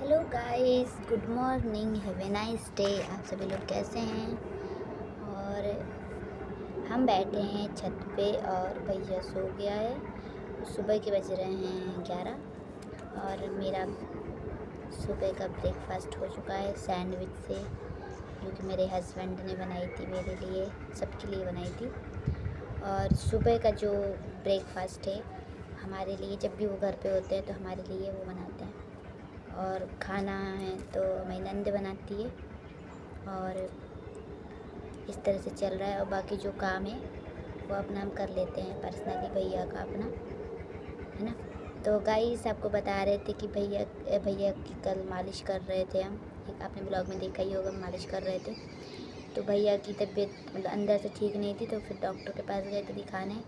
Hello guys, good morning, have a nice day. आप सभी लोग कैसे हैं? और हम बैठे हैं छत पे और भैया सो गया है। सुबह के बज रहे हैं 11 और मेरा सुबह का ब्रेकफास्ट हो चुका है सैंडविच से, जो कि मेरे हस्बैंड ने बनाई थी, मेरे लिए, सबके लिए बनाई थी। और सुबह का जो ब्रेकफास्ट है हमारे लिए, जब भी वो घर पे होते हैं तो हमारे लिए वो बनाते हैं। और खाना है तो मेरी नंद बनाती है और इस तरह से चल रहा है। और बाकी जो काम है वो अपना हम कर लेते हैं पर्सनली, भैया का अपना, है ना। तो गाइस आपको बता रहे थे कि भैया की कल मालिश कर रहे थे हम, एक आपने ब्लॉग में देखा ही होगा, मालिश कर रहे थे। तो भैया की तबीयत मतलब अंदर से ठीक नहीं थी, तो फिर डॉक्टर के पास गए थे दिखाने।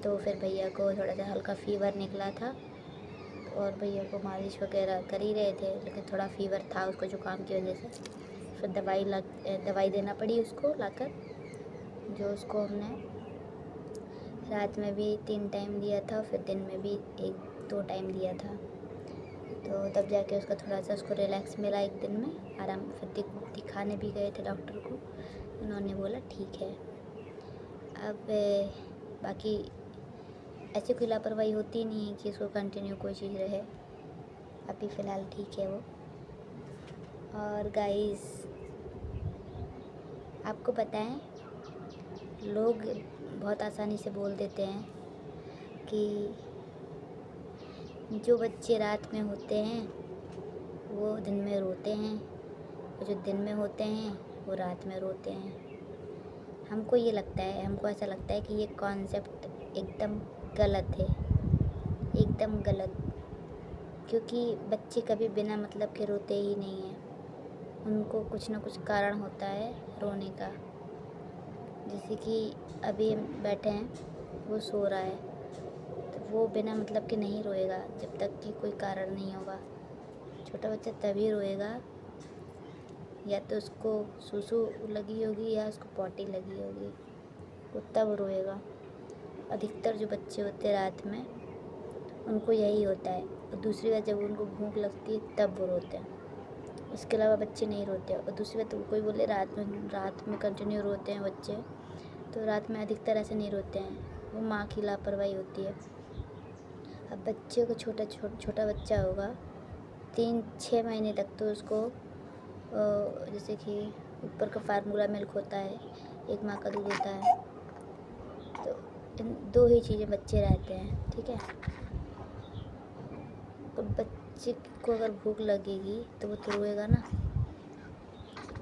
तो फिर भैया को थोड़ा सा हल्का फ़ीवर निकला था और भैया को मालिश वगैरह कर ही रहे थे, लेकिन थोड़ा फ़ीवर था उसको जुकाम की वजह से। फिर दवाई देना पड़ी उसको लाकर, जो उसको हमने रात में भी 3 टाइम दिया था, फिर दिन में भी 1-2 टाइम दिया था। तो तब जाके उसका थोड़ा सा उसको रिलैक्स मिला, एक दिन में आराम। फिर दिखाने भी गए थे डॉक्टर को, उन्होंने बोला ठीक है। अब बाकी ऐसी कोई लापरवाही होती नहीं है कि उसको कंटिन्यू कोई चीज़ रहे। अभी फ़िलहाल ठीक है वो। और गाइस आपको पता है, लोग बहुत आसानी से बोल देते हैं कि जो बच्चे रात में होते हैं वो दिन में रोते हैं, और जो दिन में होते हैं वो रात में रोते हैं। हमको ऐसा लगता है कि ये कॉन्सेप्ट एकदम गलत है, एकदम गलत। क्योंकि बच्चे कभी बिना मतलब के रोते ही नहीं हैं, उनको कुछ ना कुछ कारण होता है रोने का। जैसे कि अभी हम बैठे हैं, वो सो रहा है, तो वो बिना मतलब के नहीं रोएगा जब तक कि कोई कारण नहीं होगा। छोटा बच्चा तभी रोएगा या तो उसको सूसू लगी होगी या उसको पॉटी लगी होगी, वो तब रोएगा। अधिकतर जो बच्चे होते हैं रात में, उनको यही होता है। और दूसरी बात, जब उनको भूख लगती है तब वो रोते हैं, उसके अलावा बच्चे नहीं रोते। और दूसरी बात, कोई बोले रात में कंटिन्यू रोते हैं बच्चे, तो रात में अधिकतर ऐसे नहीं रोते हैं, वो माँ की लापरवाही होती है। अब बच्चे को छोटा बच्चा होगा, 3-6 महीने तक तो उसको जैसे कि ऊपर का फार्मूला मिल्क होता है, एक माँ का दूध होता है, तो इन 2 ही चीज़ें बच्चे रहते हैं, ठीक है। तो बच्चे को अगर भूख लगेगी तो वो तो रोएगा ना।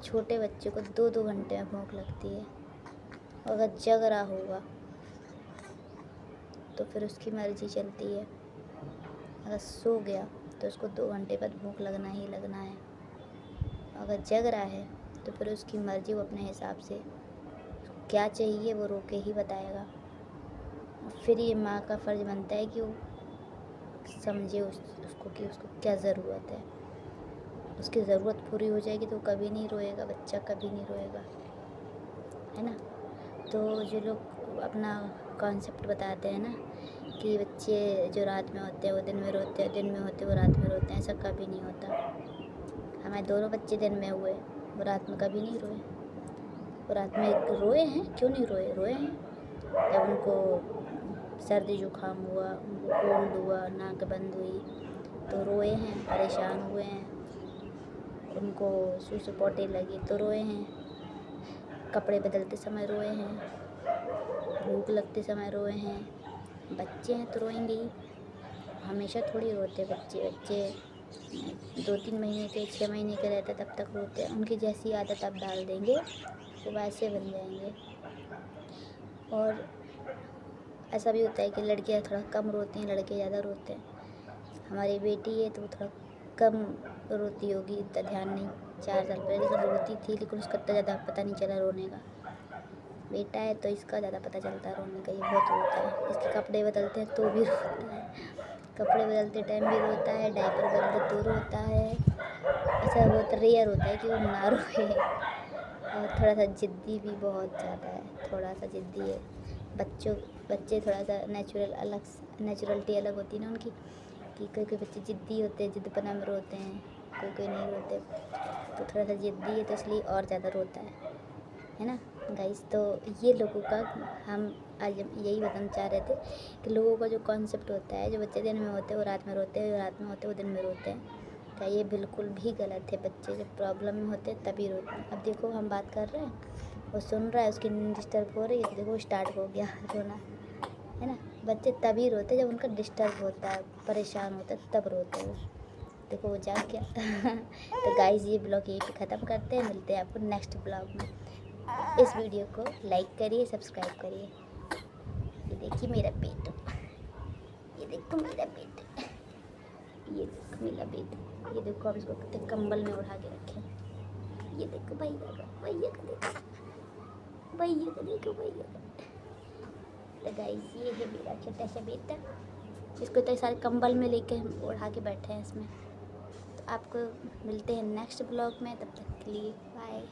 छोटे बच्चे को 2-2 घंटे में भूख लगती है, और अगर जग रहा होगा तो फिर उसकी मर्ज़ी चलती है। अगर सो गया तो उसको 2 घंटे बाद भूख लगना ही लगना है। अगर जग रहा है तो फिर उसकी मर्ज़ी, वो अपने हिसाब से क्या चाहिए वो रो के ही बताएगा। फिर ये माँ का फ़र्ज़ बनता है कि वो समझे उसको कि उसको क्या ज़रूरत है। उसकी ज़रूरत पूरी हो जाएगी तो कभी नहीं रोएगा, बच्चा कभी नहीं रोएगा, है ना। तो जो लोग अपना कॉन्सेप्ट बताते हैं ना कि बच्चे जो रात में होते हैं वो दिन में रोते हैं, दिन में होते हैं वो रात में रोते हैं, ऐसा कभी नहीं होता। हमारे दोनों बच्चे दिन में हुए, वो रात में कभी नहीं रोए। वो रात में रोए हैं, क्यों नहीं रोए, रोए हैं। जब उनको सर्दी जुकाम हुआ, उनको कोल्ड हुआ, नाक बंद हुई, तो रोए हैं, परेशान हुए हैं। उनको सूसू पोटे लगी तो रोए हैं, कपड़े बदलते समय रोए हैं, भूख लगते समय रोए हैं। बच्चे हैं तो रोएंगे ही, हमेशा थोड़ी रोते बच्चे 2-3 महीने के, 6 महीने के रहते तब तक रोते हैं। उनकी जैसी आदत आप डाल देंगे वो वैसे बन जाएंगे। और ऐसा भी होता है कि लड़कियां थोड़ा कम रोती हैं, लड़के ज़्यादा रोते हैं। हमारी बेटी है तो वो थोड़ा कम रोती होगी, इतना ध्यान नहीं। 4 साल पहले लेकिन रोती थी, लेकिन उसका इतना ज़्यादा पता नहीं चला रोने का। बेटा है तो इसका ज़्यादा पता चलता है रोने का, ये बहुत रोता है। इसके कपड़े बदलते हैं तो भी रोता है, कपड़े बदलते टाइम भी रोता है, डायपर बदलते तो रोता है। ऐसा बहुत रेयर होता है कि वो ना रोए। और थोड़ा सा ज़िद्दी भी बहुत ज़्यादा है, थोड़ा सा ज़िद्दी है। बच्चे थोड़ा सा नेचुरलिटी अलग होती है ना उनकी, कि कोई कोई बच्चे ज़िद्दी होते हैं, ज़िद्दपना में रोते हैं, कोई कोई नहीं रोते, तो थोड़ा सा ज़िद्दी है तो इसलिए और ज़्यादा रोता है ना गाइस। तो ये लोगों का हम आज हम यही बताना चाह रहे थे कि लोगों का जो कॉन्सेप्ट होता है, जो बच्चे दिन में होते हैं वो रात में रोते हैं, जो रात में होते हैं वो दिन में रोते हैं, क्या ये बिल्कुल भी गलत है। बच्चे जब प्रॉब्लम में होते हैं तभी रोते हैं। अब देखो हम बात कर रहे हैं, वो सुन रहा है, उसकी नींद डिस्टर्ब हो रही है, तो देखो स्टार्ट हो गया रोना, है ना। बच्चे तभी रोते हैं जब उनका डिस्टर्ब होता है, परेशान होता है, तब रोते हैं वो। देखो वो जाग गया। तो गाइस ये ब्लॉग यहीं पे ख़त्म करते हैं, मिलते हैं आपको नेक्स्ट ब्लॉग में। इस वीडियो को लाइक करिए, सब्सक्राइब करिए। ये देखिए मेरा बेटा, ये देखो मेरा बेटा, ये देखो मेरा बेटा, ये देखो अब इसको कितने कंबल में उड़ा के रखे। ये देखो भैया का, भैया का देखो, भैया का देखो, भैया का। तो गाइस ये है मेरा छोटा सा बेटा, इसको तो सारे कंबल में लेके हम उड़ा के बैठे हैं इसमें। तो आपको मिलते हैं नेक्स्ट ब्लॉग में, तब तक के लिए बाय।